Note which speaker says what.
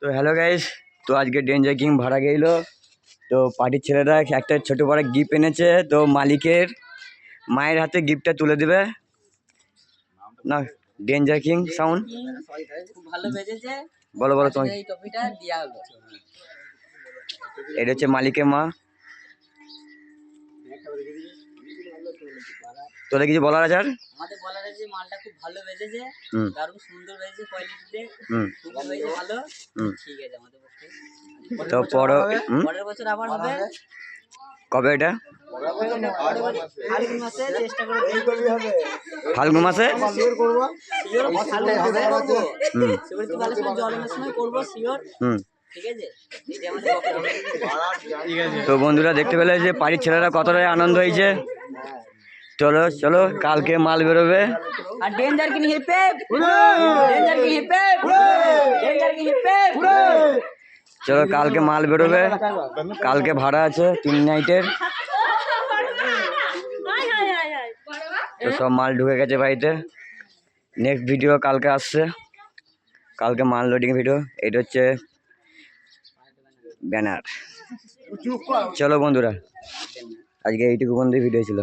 Speaker 1: তো hello guys, তো আজকে ডেঞ্জার কিং ভাড়া গেল। তো পার্টির ছেলেরা একটা ছোট বড় গিফট এনেছে, তো মালিকের মায়ের হাতে গিফটটা তুলে দেবে না। ডেঞ্জার কিং সাউন্ড
Speaker 2: খুব ভালো বেজেছে।
Speaker 1: বলো বলো তোমার।
Speaker 2: এই টপিটা দেয়া হলো।
Speaker 1: এটা হচ্ছে মালিকের মা। তোদের কিছু বলার আছে আর?
Speaker 2: আমাদের বলার আছে মালটা খুব ভালো বেজেছে, দারুণ সুন্দর বেজেছে, কোয়ালিটিতে খুব হয়েছে ভালো। ঠিক আছে আমাদের পক্ষে।
Speaker 1: তো
Speaker 2: পরের বছর আবার হবে।
Speaker 1: কবে এটা?
Speaker 2: ফাল্গুন মাসে চেষ্টা করে হবে।
Speaker 1: ফাল্গুন মাসে
Speaker 2: শিওর করব, শিওর ফাল্গুন মাসে করব। শিওর কি ভালো জলের সময় করব শিওর। ঠিক আছে, এটা আমাদের পক্ষে।
Speaker 1: তো বন্ধুরা দেখতে পেলে যে বাড়ির ছেলেরা কতটাই আনন্দ হয়েছে। চলো চলো, কালকে মাল বেরোবে।
Speaker 2: আর danger king hip hip, danger king hip hip, danger king hip hip.
Speaker 1: চলো কালকে মাল বেরোবে। কালকে ভাড়া আছে 3 নাইটের। তো সব মাল ঢুকে গেছে বাড়িতে। নেক্সট ভিডিও কালকে আসছে, কালকে মাল লোডিং ভিডিও। এটা হচ্ছে ব্যানার। চলো বন্ধুরা, আজকে এইটুকু বন্ধু ভিডিও ছিল।